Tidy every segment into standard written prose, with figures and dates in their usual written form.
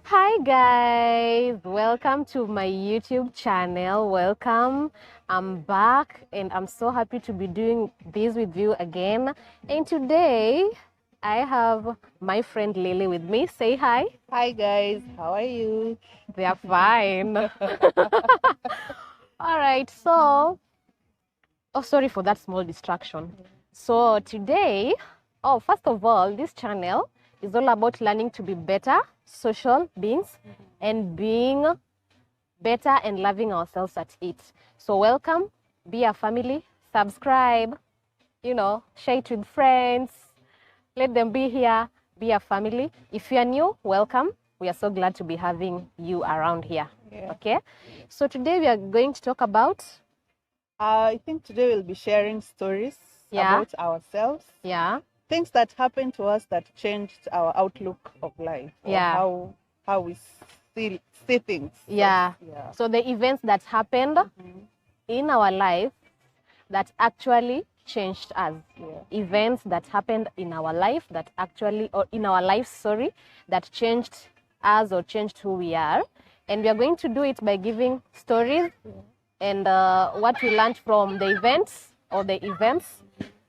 Hi guys, welcome to my YouTube channel. Welcome. I'm back and I'm so happy to be doing this with you again. And today I have my friend Lily with me. Say hi. Hi guys, how are you? They are fine. All right, sorry for that small distraction. So today, first of all, this channel is all about learning to be better social beings and being better and loving ourselves at it. So welcome, be a family, subscribe, share it with friends, let them be here, be a family. If you are new, welcome. We are so glad to be having you around here. Yeah. Okay, so today we are going to talk about I think today we'll be sharing stories about ourselves, things that happened to us that changed our outlook of life, or how we see things. So the events that happened in our life that actually changed us. Events that happened in our life that actually, or in our lives, sorry, that changed us or changed who we are. And we are going to do it by giving stories and what we learned from the events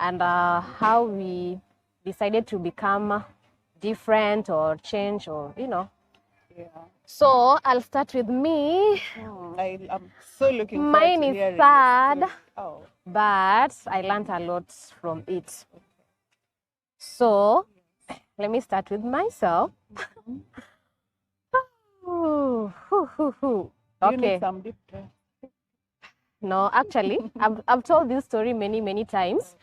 and how we decided to become different or change or. Yeah. So I'll start with me. I'm so looking forward Mine to is hearing sad, Oh. but I learned a lot from it. So let me start with myself. You need some deep breath. No, actually, I've told this story many times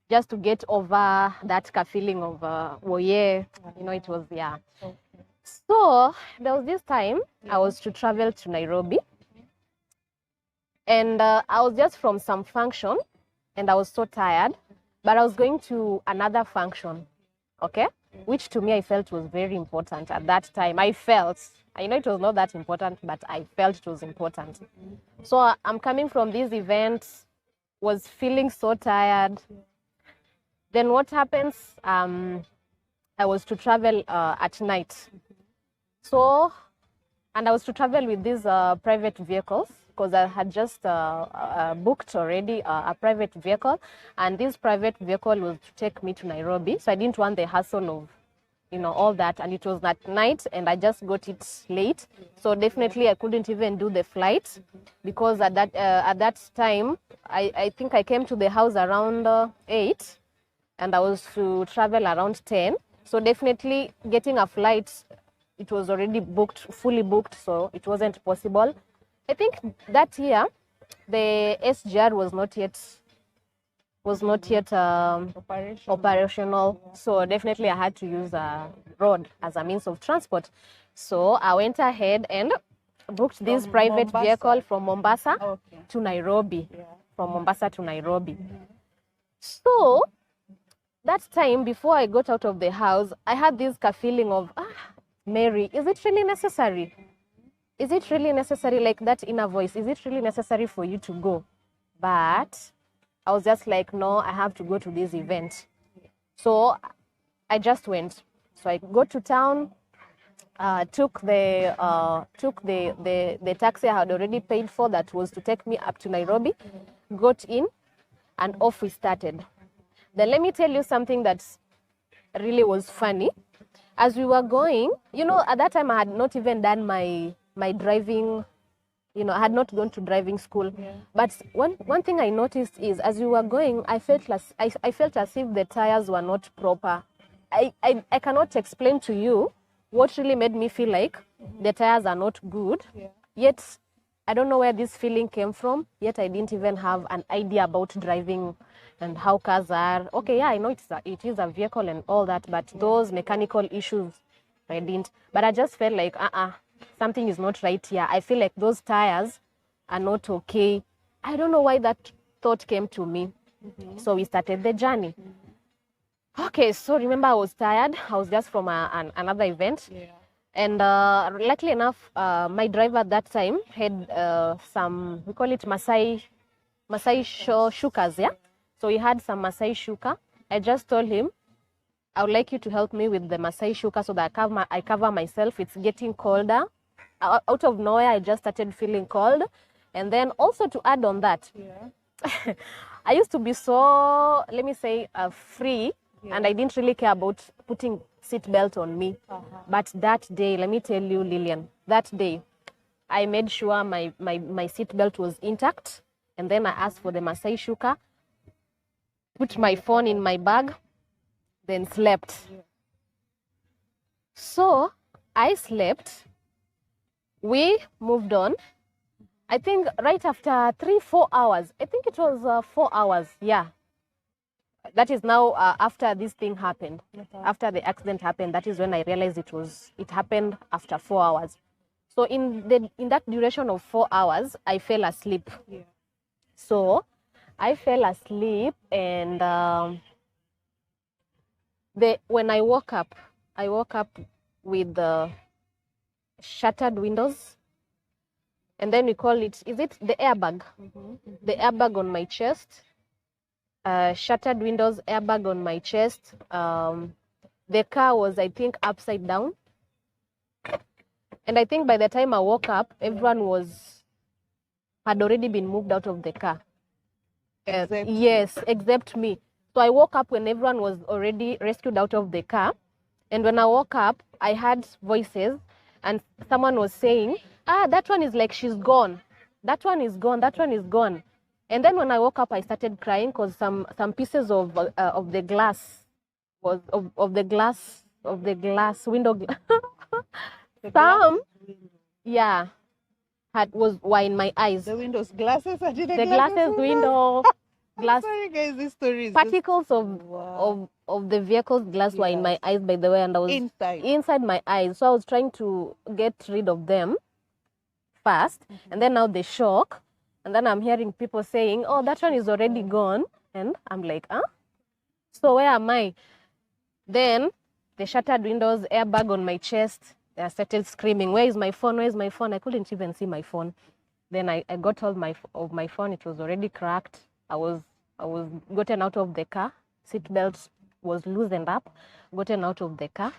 just to get over that feeling of, oh yeah, it was, yeah. Okay. So there was this time I was to travel to Nairobi, and I was just from some function, and I was so tired, but I was going to another function, okay, which to me I felt was very important at that time. I know it was not that important, but I felt it was important. So I'm coming from this event, was feeling so tired. Then what happens? I was to travel at night. So, and I was to travel with these private vehicles because I had just booked already a private vehicle, and this private vehicle was to take me to Nairobi. So I didn't want the hassle of all that, and it was at night and I just got it late, so definitely I couldn't even do the flight because at that time I think I came to the house around 8 and I was to travel around 10, so definitely getting a flight, it was already booked, fully booked, so it wasn't possible. I think that year the SGR was not yet operational. So definitely I had to use a road as a means of transport. So I went ahead and booked this private vehicle from Mombasa to Nairobi. From Mombasa to Nairobi. So that time before I got out of the house, I had this feeling of, Mary, is it really necessary? Is it really necessary, like that inner voice? Is it really necessary for you to go? But I was just like, no, I have to go to this event. So I just went. So I go to town, took the taxi I had already paid for that was to take me up to Nairobi, got in, and off we started. Then let me tell you something that really was funny. As we were going, at that time I had not even done my driving. I had not gone to driving school. But one thing I noticed is as we were going, I felt as if the tires were not proper. I cannot explain to you what really made me feel like the tires are not good. Yet I don't know where this feeling came from. Yet I didn't even have an idea about driving and how cars are. Okay, yeah, I know it is a vehicle and all that, but those mechanical issues, I didn't. But I just felt like, something is not right here. I feel like those tires are not okay. I don't know why that thought came to me. So we started the journey. Okay, so remember I was tired. I was just from another event. And luckily enough, my driver at that time had some, we call it Masai shukas, yeah? So he had some Masai shuka. I just told him, I would like you to help me with the Masai shuka so that I cover myself. It's getting colder. Out of nowhere, I just started feeling cold. And then also to add on that, I used to be so, let me say, free, and I didn't really care about putting seatbelt on me. But that day, let me tell you, Lillian, that day, I made sure my seatbelt was intact, and then I asked for the Masai shuka, put my phone in my bag, then slept. So I slept. We moved on. I think right after 3-4 hours, I think it was 4 hours, yeah. That is now after this thing happened. After the accident happened, that is when I realized it happened after 4 hours. So in that duration of 4 hours, I fell asleep. So I fell asleep, and when I woke up with the shattered windows, and then we call it, is it the airbag? The airbag on my chest, shattered windows, airbag on my chest. The car was, I think, upside down. And I think by the time I woke up, everyone had already been moved out of the car. Except me. So I woke up when everyone was already rescued out of the car. And when I woke up, I heard voices, and someone was saying, that one is like she's gone. That one is gone. That one is gone. And then when I woke up, I started crying because some pieces of the glass of the glass window. Were in my eyes. The windows, glasses, the glasses window. Glass. Sorry, guys, this story is particles of the vehicle's glass were in my eyes, by the way, and I was inside my eyes. So I was trying to get rid of them fast, and then now the shock, and then I'm hearing people saying, "Oh, that one is already gone," and I'm like, "Huh? So where am I?" Then the shattered windows, airbag on my chest. I started screaming, "Where is my phone? Where is my phone?" I couldn't even see my phone. Then I got hold of my phone. It was already cracked. I was gotten out of the car. Seatbelt was loosened up. Gotten out of the car,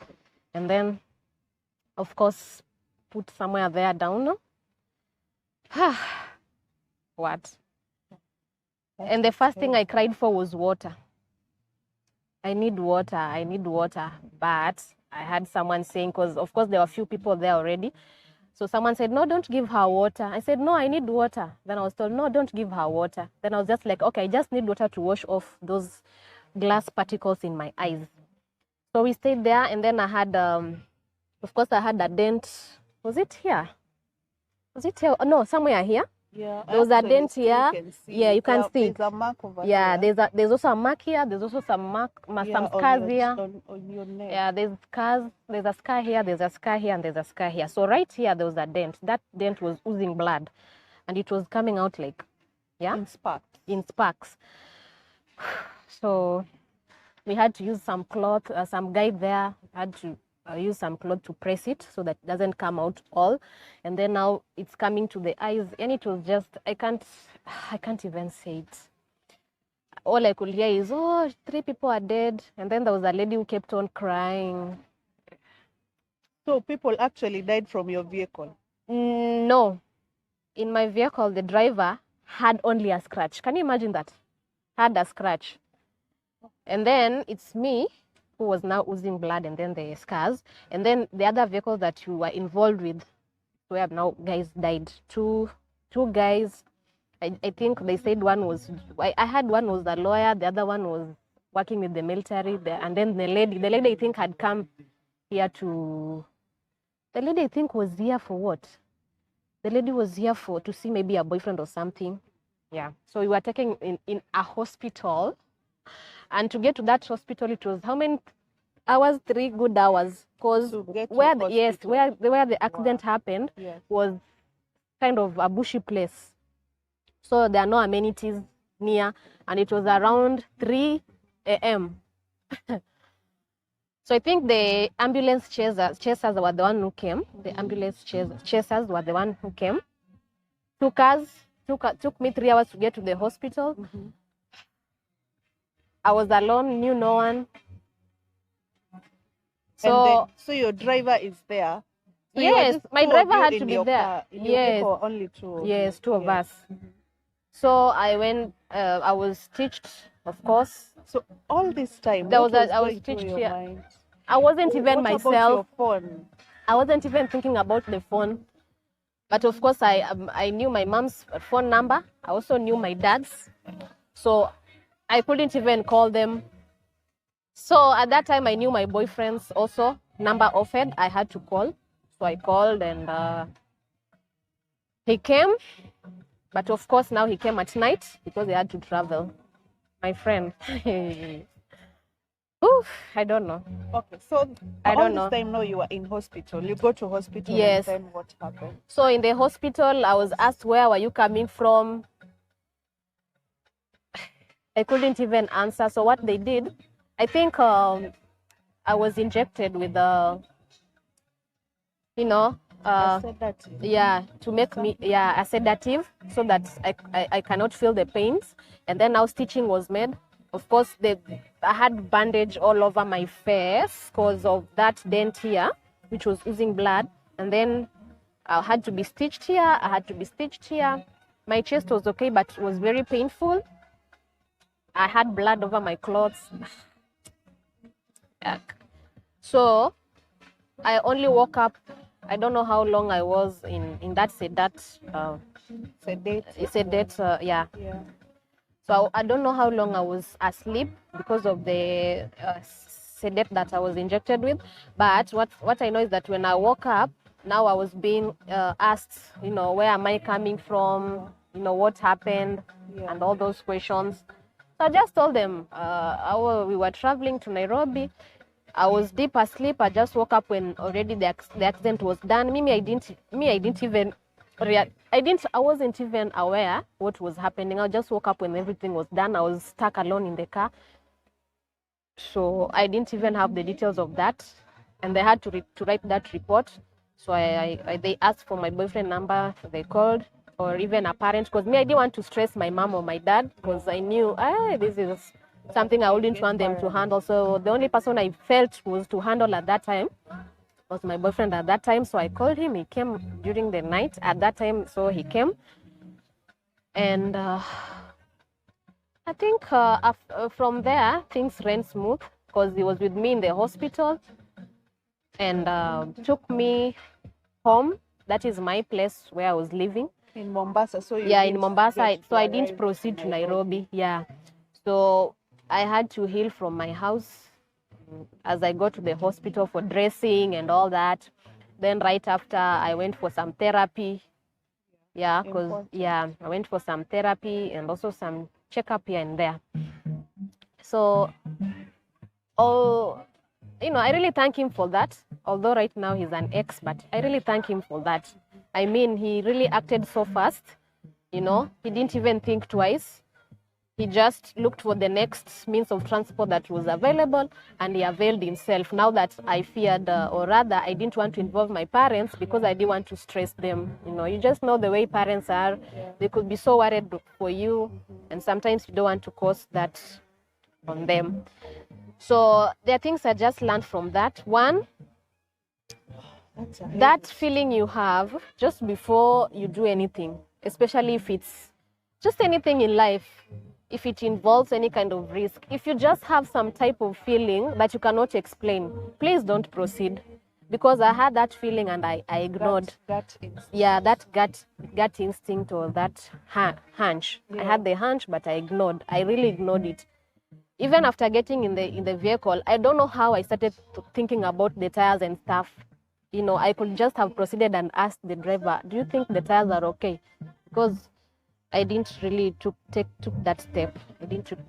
and then, of course, put somewhere there down. What? And the first thing I cried for was water. I need water. I need water. But I had someone saying, because of course there were a few people there already. So someone said, "No, don't give her water." I said, "No, I need water." Then I was told, "No, don't give her water." Then I was just like, okay, I just need water to wash off those glass particles in my eyes. So we stayed there, and then I had, of course, I had a dent. Was it here? Was it here? Oh, no, somewhere here. Yeah, there was a dent here. You can see. There's a mark over here. There's also a mark here. There's also some scars here. On your neck. Yeah, there's scars. There's a scar here. There's a scar here, and there's a scar here. So right here there was a dent. That dent was oozing blood, and it was coming out like, in sparks. So we had to use some cloth. Some guy there had to use some cloth to press it so that it doesn't come out all, and then now it's coming to the eyes, and it was just, I can't even say it. All I could hear is, "Oh, 3 people are dead," and then there was a lady who kept on crying. So people actually died from your vehicle? No, in my vehicle the driver had only a scratch. Can you imagine that? Had a scratch, and then it's me who was now oozing blood, and then the scars, and then the other vehicle that you were involved with, where now guys died. Two guys. I think they said one was, I had one was a lawyer, the other one was working with the military, and then the lady I think had come here to, the lady I think was here for what? The lady was here to see maybe a boyfriend or something. Yeah. So we were taken in a hospital. And to get to that hospital, it was how many hours? 3 good hours. Because where the accident happened was kind of a bushy place. So there are no amenities near, and it was around 3 a.m. So I think the ambulance chasers were the one who came. The ambulance chasers were the one who came. Took me 3 hours to get to the hospital. I was alone, knew no one. So your driver is there. So yes, my driver had to be there. Car, yes, only two. Yes, two of us. So I went. I was teached, of course. So all this time, I was teached your mind? I wasn't even myself. What about your phone? I wasn't even thinking about the phone. But of course, I knew my mom's phone number. I also knew my dad's. So I couldn't even call them. So at that time, I knew my boyfriend's also number offered. I had to call. So I called and he came. But of course, now he came at night because he had to travel. My friend. Oof, I don't know. Okay, so I don't know. This time, no, you were in hospital. You go to hospital. Yes. And then what happened? So in the hospital, I was asked, where were you coming from? I couldn't even answer. So what they did, I think I was injected with a sedative. Yeah, to make me, a sedative so that I cannot feel the pains. And then now stitching was made. Of course, I had bandage all over my face because of that dent here, which was oozing blood. And then I had to be stitched here. I had to be stitched here. My chest was okay, but it was very painful. I had blood over my clothes. So I only woke up. I don't know how long I was in that sedate. Yeah. So I don't know how long I was asleep because of the sedate that I was injected with. But what I know is that when I woke up, now I was being asked, where am I coming from? What happened? And all those questions. So I just told them we were traveling to Nairobi. I was deep asleep. I just woke up when already the accident was done. I wasn't even aware what was happening. I just woke up when everything was done. I was stuck alone in the car. So I didn't even have the details of that. And they had to write that report. So they asked for my boyfriend number. They called, or even a parent, because I didn't want to stress my mom or my dad, because I knew this is something I wouldn't want them to handle. So the only person I felt was to handle at that time was my boyfriend at that time. So I called him. He came during the night at that time. So he came. And I think from there, things ran smooth because he was with me in the hospital and took me home. That is my place where I was living. In Mombasa. So in Mombasa. So I didn't proceed to Nairobi. Yeah. So I had to heal from my house as I got to the hospital for dressing and all that. Then right after, I went for some therapy. Yeah, because I went for some therapy and also some checkup here and there. So, I really thank him for that. Although right now he's an ex, but I really thank him for that. I mean, he really acted so fast. He didn't even think twice. He just looked for the next means of transport that was available, and he availed himself. Now that I feared, or rather, I didn't want to involve my parents because I didn't want to stress them. You just know the way parents are. They could be so worried for you, and sometimes you don't want to cause that on them. So there are things I just learned from that. One, that feeling you have just before you do anything, especially if it's just anything in life, if it involves any kind of risk, if you just have some type of feeling that you cannot explain, please don't proceed. Because I had that feeling and I ignored. That instinct. Yeah, that gut instinct or that hunch. Yeah. I had the hunch, but I ignored. I really ignored it. Even after getting in the vehicle, I don't know how I started thinking about the tires and stuff. I could just have proceeded and asked the driver, do you think the tires are okay? Because I didn't really took that step. I didn't take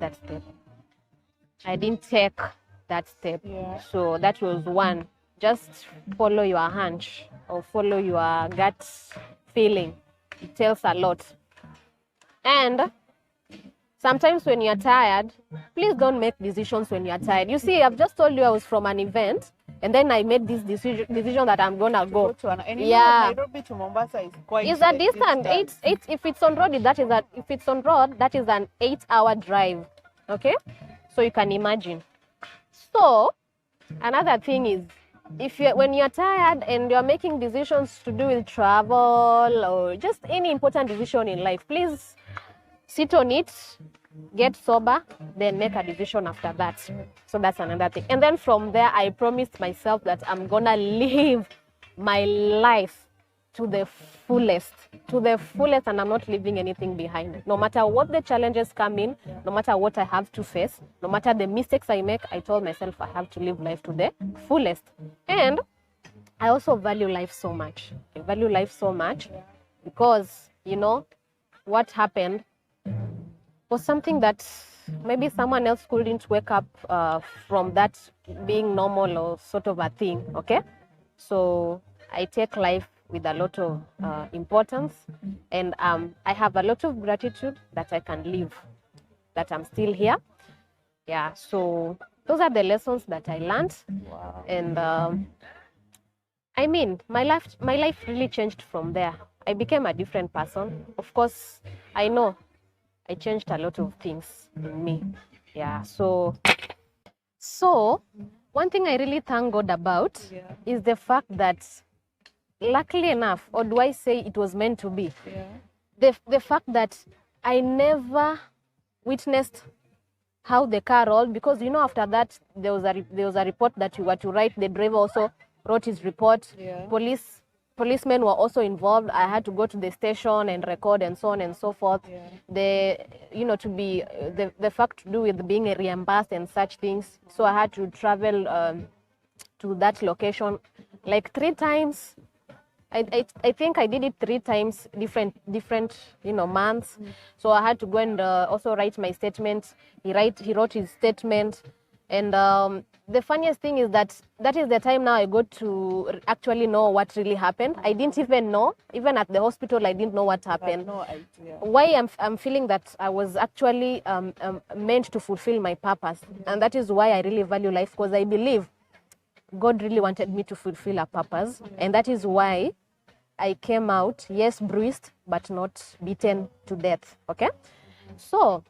that step. Yeah. So that was one. Just follow your hunch or follow your gut feeling. It tells a lot. And sometimes when you're tired, please don't make decisions when you're tired. You see, I've just told you I was from an event, and then I made this decision that I'm gonna go. Nairobi to Mombasa is quite. It's a distance. If it's on road, that is an 8-hour drive. Okay, so you can imagine. So another thing is when you're tired and you're making decisions to do with travel or just any important decision in life, please sit on it, get sober, then make a decision after that. So that's another thing. And then from there, I promised myself that I'm gonna live my life to the fullest, and I'm not leaving anything behind. No matter what the challenges come in, no matter what I have to face, no matter the mistakes I make, I told myself I have to live life to the fullest. And I also value life so much. I value life so much because, you know, what happened was something that maybe someone else couldn't wake up from that being normal or sort of a thing, okay? So I take life with a lot of importance, and I have a lot of gratitude that I can live, that I'm still here. Yeah, so those are the lessons that I learned. Wow. And I mean, my life really changed from there. I became a different person. Of course, I know I changed a lot of things in me. Yeah, so one thing I really thank God about is the fact that, luckily enough, or do I say it was meant to be, the fact that I never witnessed how the car rolled, because, you know, after that there was a report that you were to write. The driver also wrote his report. Policemen were also involved. I had to go to the station and record and so on and so forth. The fact to do with being reimbursed and such things. So I had to travel to that location like 3 times. I think I did it 3 times, different months. So I had to go and also write my statement. He wrote his statement. And the funniest thing is that is the time now I got to actually know what really happened. I didn't even know. Even at the hospital, I didn't know what happened. No idea. Why I'm feeling that I was actually meant to fulfill my purpose. And that is why I really value life, because I believe God really wanted me to fulfill a purpose. And that is why I came out, yes, bruised, but not beaten to death, okay? So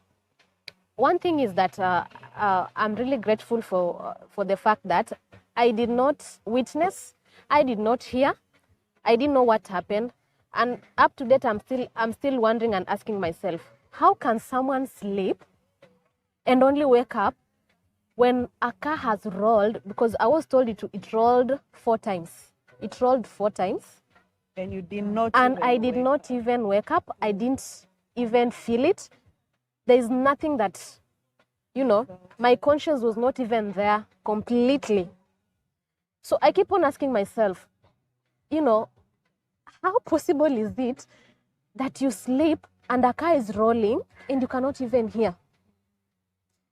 one thing is that I'm really grateful for the fact that I did not witness, I did not hear, I didn't know what happened. And up to date, I'm still wondering and asking myself, how can someone sleep and only wake up when a car has rolled? Because I was told it rolled 4 times. It rolled 4 times. And you did not. And I did not even wake up. I didn't even feel it. There is nothing that, my conscience was not even there completely. So I keep on asking myself, how possible is it that you sleep and a car is rolling and you cannot even hear?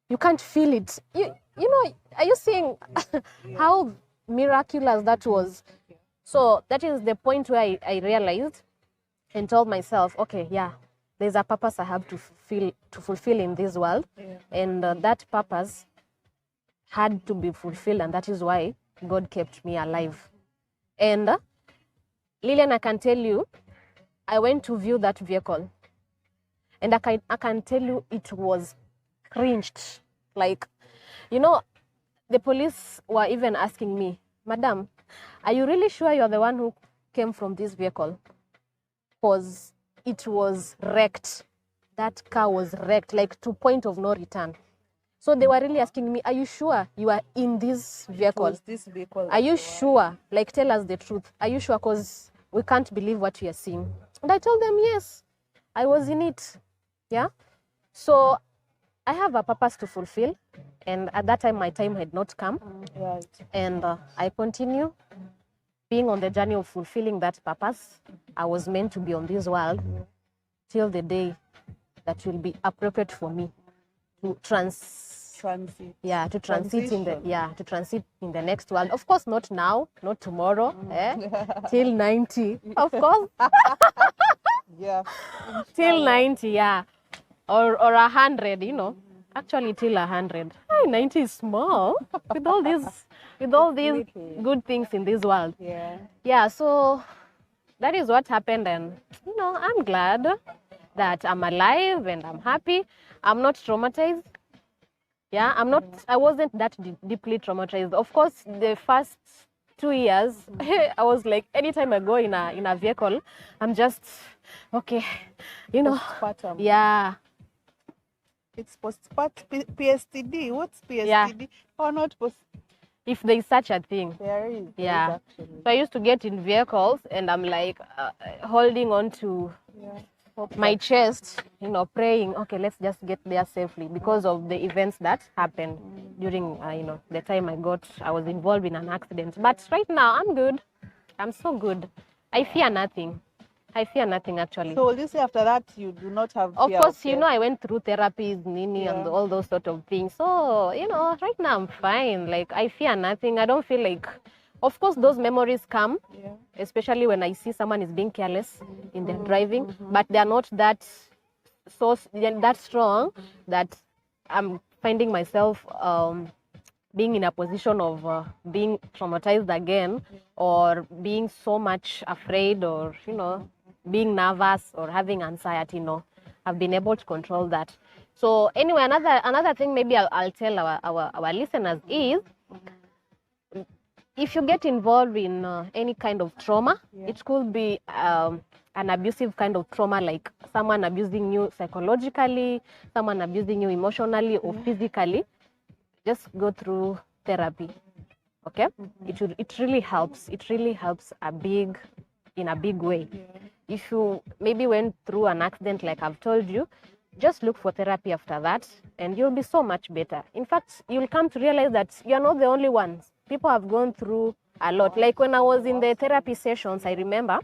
You can't feel it. Are you seeing how miraculous that was? So that is the point where I realized and told myself, okay, yeah, there's a purpose I have to fulfill in this world. And that purpose had to be fulfilled, and that is why God kept me alive. And Lillian, I can tell you, I went to view that vehicle, and I can tell you it was cringed. Like, the police were even asking me, Madam, are you really sure you're the one who came from this vehicle? Because it was wrecked. That car was wrecked, like to point of no return. So they were really asking me, are you sure you are in this vehicle? This vehicle. Are you sure? Like, tell us the truth. Are you sure? Because we can't believe what we are seeing. And I told them, yes, I was in it. Yeah. So I have a purpose to fulfill. And at that time, my time had not come. Right. And I continue being on the journey of fulfilling that purpose. I was meant to be on this world till the day that will be appropriate for me to transit in the next world. Of course, not now, not tomorrow, till 90, of course. Yeah. Till 90, yeah. Or 100, Actually, till 100. 90 is small with all these good things in this world. Yeah, so that is what happened, and I'm glad that I'm alive and I'm happy. I'm not traumatized. Yeah, I wasn't that deeply traumatized. Of course, the first 2 years, I was like, anytime I go in a vehicle, I'm just, okay, you know. Postpartum. Yeah. It's postpartum. PSTD. What's PSTD? Yeah. Or not post? If there is such a thing. There is. Yeah. Actually. So I used to get in vehicles and I'm like holding on to my chest, you know, praying, okay, let's just get there safely because of the events that happened during, you know, the time I was involved in an accident. But right now, I'm good. I'm so good. I fear nothing. I fear nothing, actually. So will you say after that you do not have fear? Of course, you know, I went through therapies, Nini, and all those sort of things. So, you know, right now I'm fine. Like, I fear nothing. I don't feel like, of course, those memories come, especially when I see someone is being careless in their driving, but they're not that strong that I'm finding myself being in a position of being traumatized again or being so much afraid or, you know, being nervous or having anxiety. No, I've been able to control that. So anyway, another thing maybe I'll tell our listeners is, if you get involved in any kind of trauma, it could be an abusive kind of trauma, like someone abusing you psychologically, someone abusing you emotionally or physically, just go through therapy. Okay? It really helps. It really helps in a big way. If you maybe went through an accident like I've told you, just look for therapy after that and you'll be so much better. In fact, you'll come to realize that you're not the only ones. People have gone through a lot. Like when I was in the therapy sessions, I remember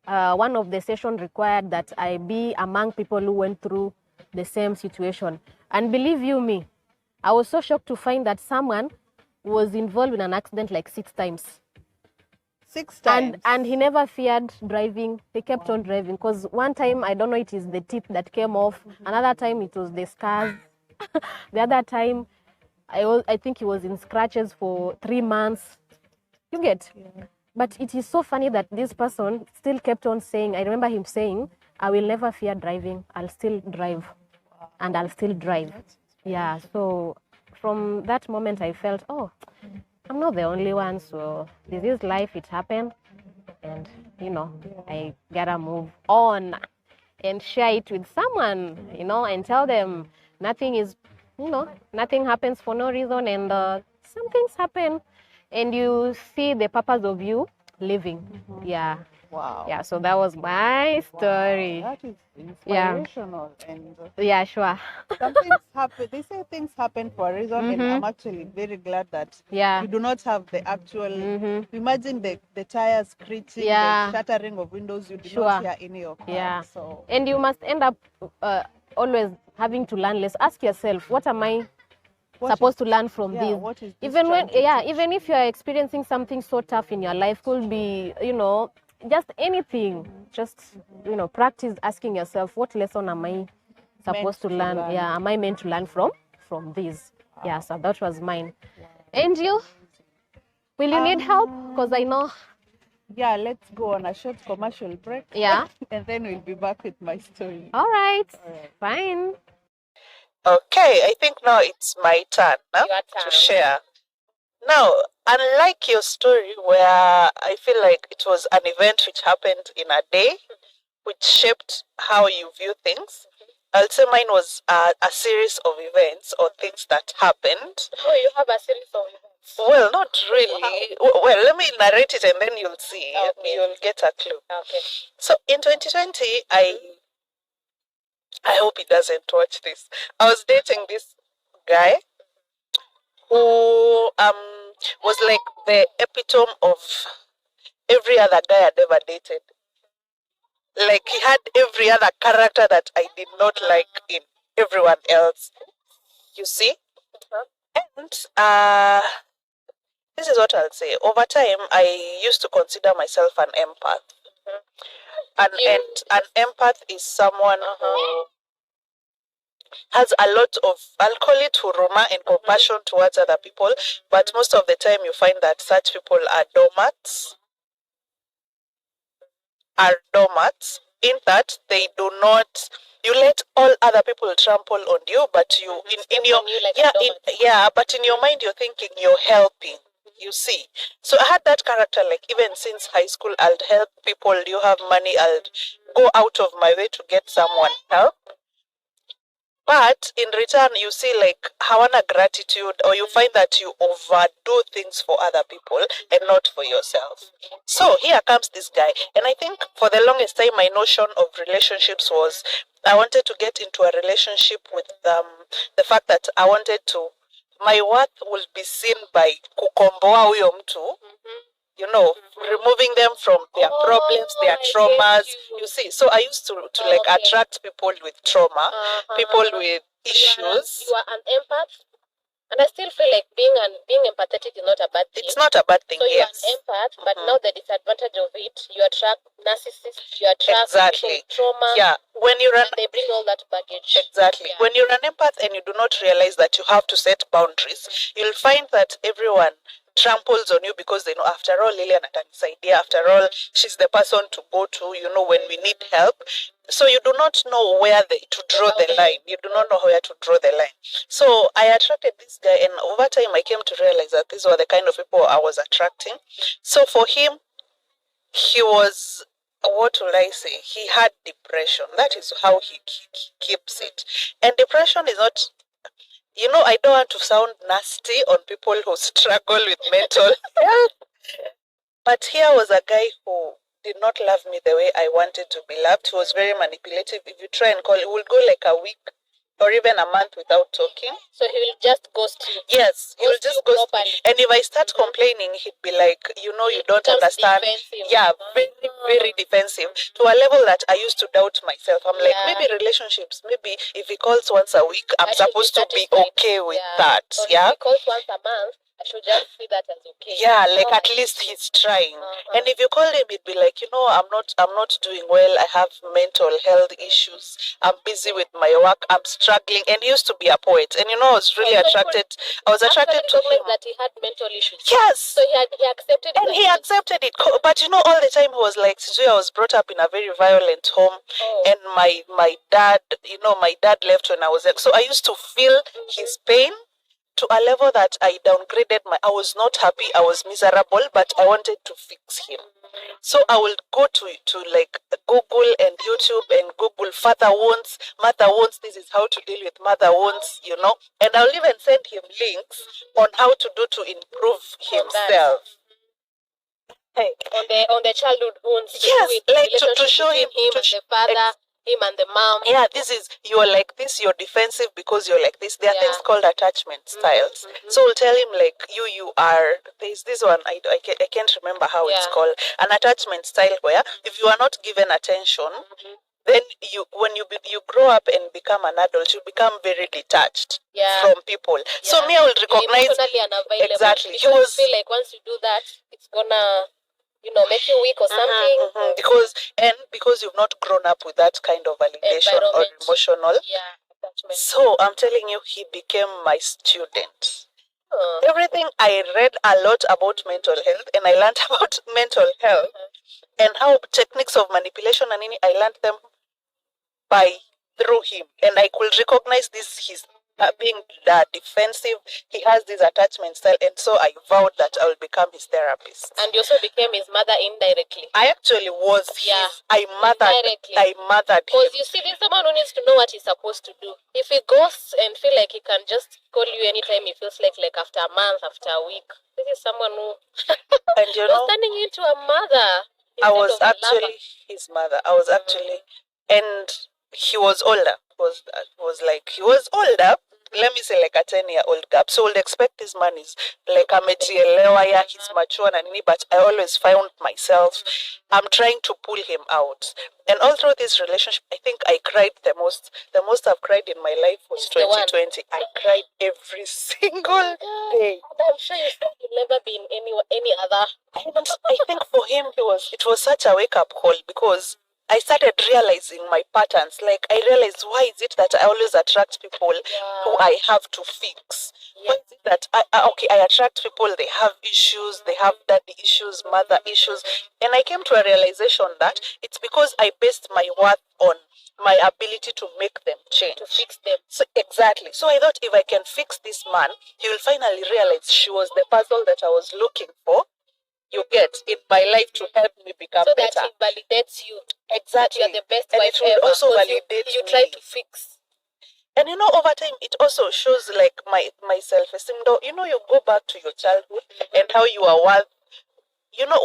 one of the sessions required that I be among people who went through the same situation. And believe you me, I was so shocked to find that someone was involved in an accident like 6 times. 6 times? And he never feared driving. He kept on driving. Because one time, I don't know, it is the tip that came off. Another time, it was the scars. The other time, I think he was in scratches for 3 months. You get? But it is so funny that this person still kept on saying, I remember him saying, I will never fear driving. I'll still drive. And I'll still drive. Yeah, so from that moment, I felt, oh, I'm not the only one. So this is life. It happened. And, you know, I gotta move on and share it with someone, you know, and tell them nothing is, you know, nothing happens for no reason. And some things happen. And you see the purpose of you living. Yeah. Wow. Yeah, so that was my story. Wow, that is inspirational. And yeah, sure. Some things happen. They say things happen for a reason, and I'm actually very glad that you do not have the actual. Imagine the tires screeching, the shattering of windows. You do not hear in your car. Yeah. So. And you must end up always having to learn less. Ask yourself, what am I supposed to learn from this? What is this even when even if you're experiencing something so tough in your life, could be, you know, just anything, just, you know, practice asking yourself, what lesson am I supposed to learn? Yeah, am I meant to learn from this? Yeah, so that was mine. And you, will you need help? Because I know. Yeah, let's go on a short commercial break. Yeah. And then we'll be back with my story. All right. Fine. Okay, I think now it's my turn, to share. Now, unlike your story where I feel like it was an event which happened in a day, which shaped how you view things, I'll say mine was a series of events or things that happened. Oh, you have a series of events? Well, not really. Wow. Well, let me narrate it and then you'll see. Okay. You'll get a clue. Okay. So in 2020, I hope he doesn't watch this. I was dating this guy who was like the epitome of every other guy I'd ever dated. Like he had every other character that I did not like in everyone else. You see? And this is what I'll say. Over time, I used to consider myself an empath. And an empath is someone who has a lot of, I'll call it huruma and compassion towards other people, but most of the time you find that such people are doormats. In that they do not, you let all other people trample on you, but you in your but in your mind you're thinking you're helping. You see, so I had that character, like even since high school, I'll help people. You have money, I'll go out of my way to get someone help. But in return, you see, like, hawana gratitude, or you find that you overdo things for other people and not for yourself. So here comes this guy. And I think for the longest time, my notion of relationships was I wanted to get into a relationship with the fact that I wanted to, my worth will be seen by kukomboa huyo mtu, you know, removing them from their problems, their traumas. You see, so I used to like attract people with trauma, people with issues. You are an empath. And I still feel like being empathetic is not a bad thing. It's not a bad thing, so yes. So you are an empath, but now the disadvantage of it, you attract narcissists, you attract people with trauma. Yeah, when you're and they bring all that baggage. Exactly. Yeah. When you're an empath and you do not realize that you have to set boundaries, you'll find that everyone tramples on you because they know, after all, Lilian idea. After all, she's the person to go to, you know, when we need help. So you do not know where to draw the line. You do not know where to draw the line. So I attracted this guy, and over time I came to realize that these were the kind of people I was attracting. So for him, he was, what will I say? He had depression. That is how he keeps it. And depression is not, you know, I don't want to sound nasty on people who struggle with mental health. But here was a guy who did not love me the way I wanted to be loved. He was very manipulative. If you try and call, it will go like a week or even a month without talking. So he will just ghost you. Yes, he will just ghost me. And if I start complaining, he'd be like, you know, you don't understand. Defensive. Yeah, very, very defensive. To a level that I used to doubt myself. I'm like, maybe relationships, maybe if he calls once a week, I'm supposed to be okay with that. Or yeah. If he calls once a month, I should just see that as okay. Yeah, like at least he's trying. And if you call him, he'd be like, you know, I'm not doing well. I have mental health issues. I'm busy with my work. I'm struggling. And he used to be a poet. And you know, I was really attracted. I was attracted to him. That he had mental issues. Yes. So he accepted it. And he accepted it. But you know, all the time he was like, I was brought up in a very violent home. And my dad, you know, my dad left when I was young. So I used to feel his pain to a level that I downgraded I was not happy, I was miserable, but I wanted to fix him. So I will go to like Google and YouTube and Google father wounds, mother wounds, this is how to deal with mother wounds, you know, and I'll even send him links on how to do to improve himself. Hey. On the childhood wounds. Yes, like to show him and the father. Him and the mom. Yeah, you're like this, you're defensive because you're like this. There are things called attachment styles. So we'll tell him like you are, there's this one, I can't remember how it's called, an attachment style where if you are not given attention, then when you grow up and become an adult, you become very detached from people. So me, I will recognize, exactly. Because you feel like once you do that, it's gonna, you know, make you weak or something. Because you've not grown up with that kind of validation or emotional. So I'm telling you, he became my student. Everything I read a lot about mental health, and I learned about mental health and how techniques of manipulation and I learned them through him, and I could recognize his being defensive. He has this attachment style, and so I vowed that I will become his therapist. And you also became his mother indirectly. I actually was. I mothered him. Because you see, there's someone who needs to know what he's supposed to do. If he goes and feel like he can just call you anytime he feels like after a month, after a week, this is someone who and you know, turning into a mother. I was actually his mother. I was actually, and he was older. He was older. Let me say like a 10-year-old gap. So we'll expect his man is like a mejielewa, he's mature and but I always found myself, I'm trying to pull him out. And all through this relationship, I think I cried the most. The most I've cried in my life was 2020. I cried every single day. I'm sure you've never been any other. I think for him it was such a wake-up call because I started realizing my patterns. Like, I realized, why is it that I always attract people who I have to fix? Why is it that I attract people, they have issues, they have daddy issues, mother issues. And I came to a realization that it's because I based my worth on my ability to make them change. To fix them. So, exactly. So I thought if I can fix this man, he will finally realize she was the puzzle that I was looking for. You get in my life to help me become so better. So that it validates you. Exactly. That you are the best and wife it will ever. also validate you try to fix. And over time, it also shows like my self-esteem. You go back to your childhood and how you are worth.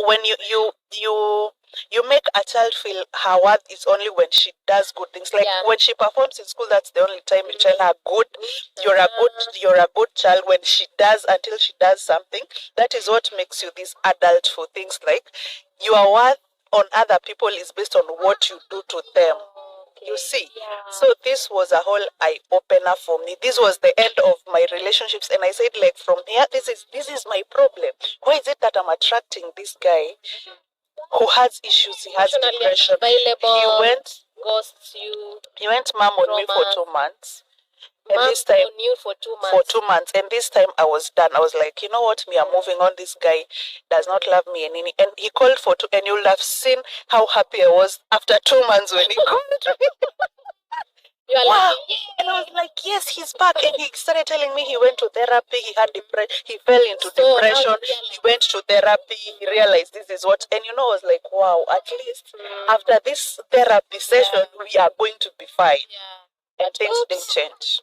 When you make a child feel her worth is only when she does good things. Like when she performs in school, that's the only time you tell her good. You're a good child when she does until she does something. That is what makes you this adult for things like your worth on other people is based on what you do to them. You see, so this was a whole eye opener for me. This was the end of my relationships, and I said, like, from here, this is my problem. Why is it that I'm attracting this guy who has issues? He has depression. He went mom on me for 2 months. And this time, on you for 2 months. For 2 months, and this time I was done. I was like, you know what? Me, I'm moving on. This guy does not love me, and he called for 2, and you'll have seen how happy I was after 2 months when he called me. You are wow. like, yeah. And I was like, yes, he's back. And he started telling me he went to therapy. He had depression. He fell into depression. He went to therapy. He realized this is what. And I was like, wow, at least after this therapy session, we are going to be fine. And things didn't change.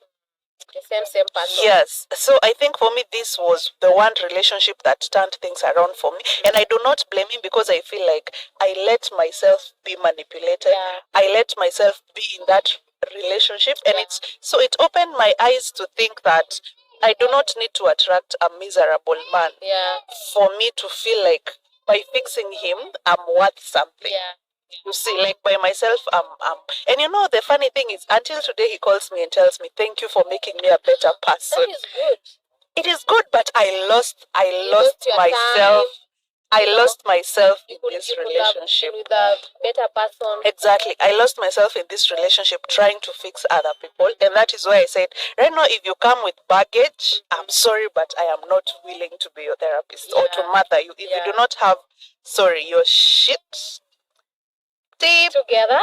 The same person. Yes. So I think for me, this was the one relationship that turned things around for me. And I do not blame him because I feel like I let myself be manipulated. I let myself be in that relationship. And it opened my eyes to think that I do not need to attract a miserable man for me to feel like by fixing him, I'm worth something. You see, like by myself, and the funny thing is, until today, he calls me and tells me, "Thank you for making me a better person." That is good. It is good, but I lost myself. I lost myself in this relationship. With a better person. Exactly. I lost myself in this relationship trying to fix other people. And that is why I said, right now, if you come with baggage, I'm sorry, but I am not willing to be your therapist or to mother you. If you do not have, sorry, your shit together,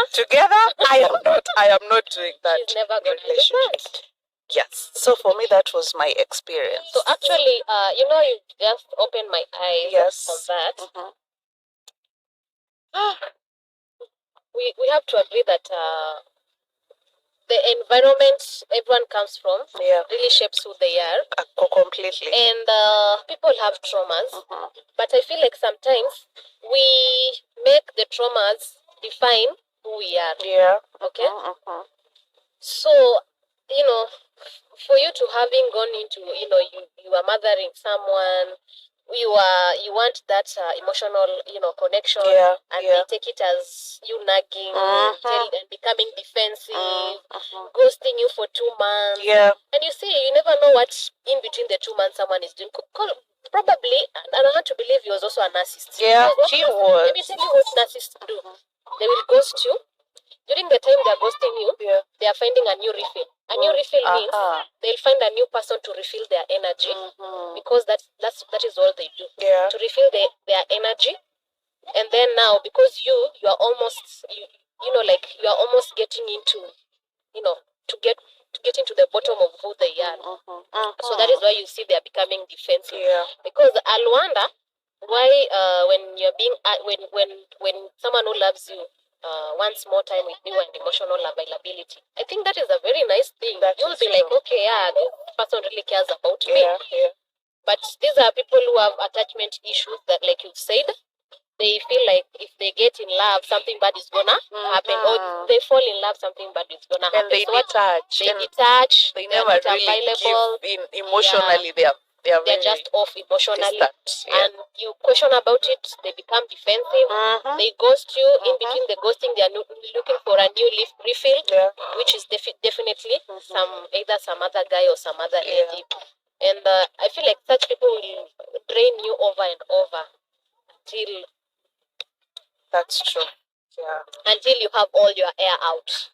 I am not doing that. She's never gonna relationship. Do that. Yes. So for me, that was my experience. So actually, you just opened my eyes on that. We have to agree that the environment everyone comes from really shapes who they are. Completely. And people have traumas, but I feel like sometimes we make the traumas define who we are. Yeah. Okay. So, for you to having gone into, you are mothering someone, you want that emotional, connection, and they take it as you nagging, and becoming defensive, ghosting you for 2 months. Yeah. And you see, you never know what in between the 2 months someone is doing. Probably, and I want to believe he was also a narcissist. Yeah, he was. Let me tell you what narcissists do. They will ghost you. During the time they are ghosting you, they are finding a new refill. A new refill means they'll find a new person to refill their energy, because that is all they do. To refill their energy. And then now, because you are almost you are almost getting into, to get into the bottom of who they are. So that is why you see they are becoming defensive. Because I'll wonder why when you're being when someone who loves you wants more time with you and emotional availability, I think that is a very nice thing. You'll be like, okay, this person really cares about me. But these are people who have attachment issues that, like you've said, they feel like if they get in love, something bad is gonna happen, or they fall in love, something bad is gonna happen. And they detach. They never really give in emotionally. They're just off emotionally, distant, and you question about it, they become defensive. They ghost you. In between the ghosting, they are looking for a new refill, which is definitely either some other guy or some other lady. And I feel like such people will drain you over and over until that's true. Until you have all your air out.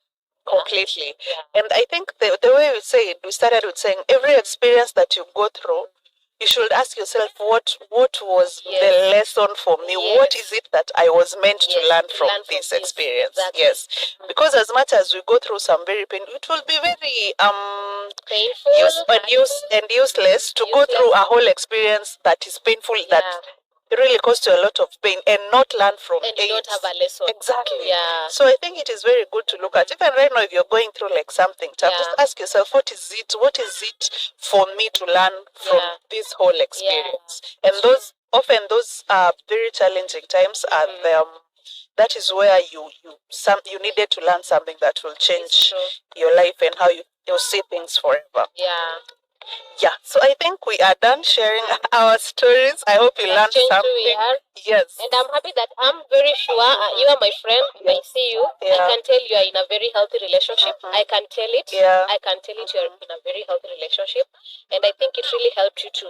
Completely. And I think the way we say it, we started with saying every experience that you go through you should ask yourself, what was the lesson for me? What is it that I was meant to learn from this experience? Exactly. Yes, because as much as we go through some very pain, it will be very painful and useless to go through a whole experience that is painful, that really caused you a lot of pain, and not learn from it. And not have a lesson. Exactly. Yeah. So I think it is very good to look at, even right now, if you're going through like something tough, just ask yourself, what is it for me to learn from this whole experience? And those very challenging times are that is where you needed to learn something that will change your life and how you see things forever. Yeah, so I think we are done sharing our stories. I hope you learned something. Yes. And I'm happy that I'm very sure you are my friend. I see you. I can tell you are in a very healthy relationship. I can tell it. I can tell it you're in a very healthy relationship. And I think it really helped you to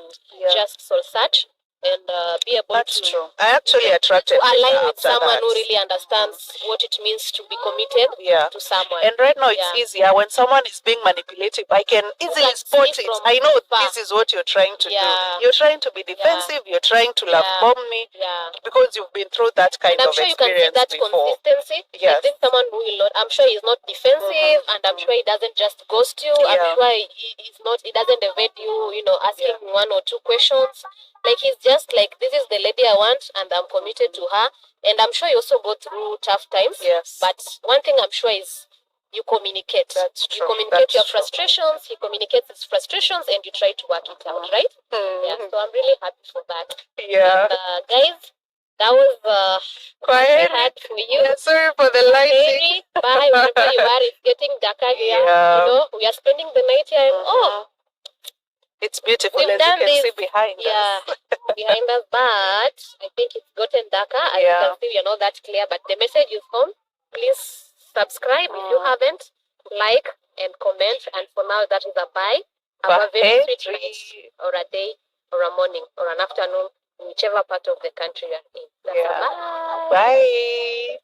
just soul search and be able to. I actually attracted to align with someone who really understands what it means to be committed to someone. And right now it's easier when someone is being manipulative. I can easily spot it. I know this is what you're trying to do. You're trying to be defensive. You're trying to love bomb me because you've been through that kind of experience. I'm sure you can see that before. Consistency. Yes. I think someone who will not. I'm sure he's not defensive, and I'm sure he doesn't just ghost you. I'm sure he's not. He doesn't evade you. Asking one or two questions. Like, he's just like, this is the lady I want, and I'm committed to her. And I'm sure you also go through tough times. Yes. But one thing I'm sure is you communicate. That's true. You communicate your frustrations. He communicates his frustrations, and you try to work it out, right? Yeah. So I'm really happy for that. Yeah. And, guys, that was quite hard for you. Yeah, sorry for the lighting. Bye. Wherever you are, it's getting darker here. Yeah. We are spending the night here. And, it's beautiful, as you can see behind us. Behind us, but I think it's gotten darker. As you can see, we are not that clear, but the message is home. Please subscribe if you haven't, like and comment. And for now, that is a bye. Have a very sweet night, or a day, or a morning, or an afternoon, whichever part of the country you are in. Bye. Bye.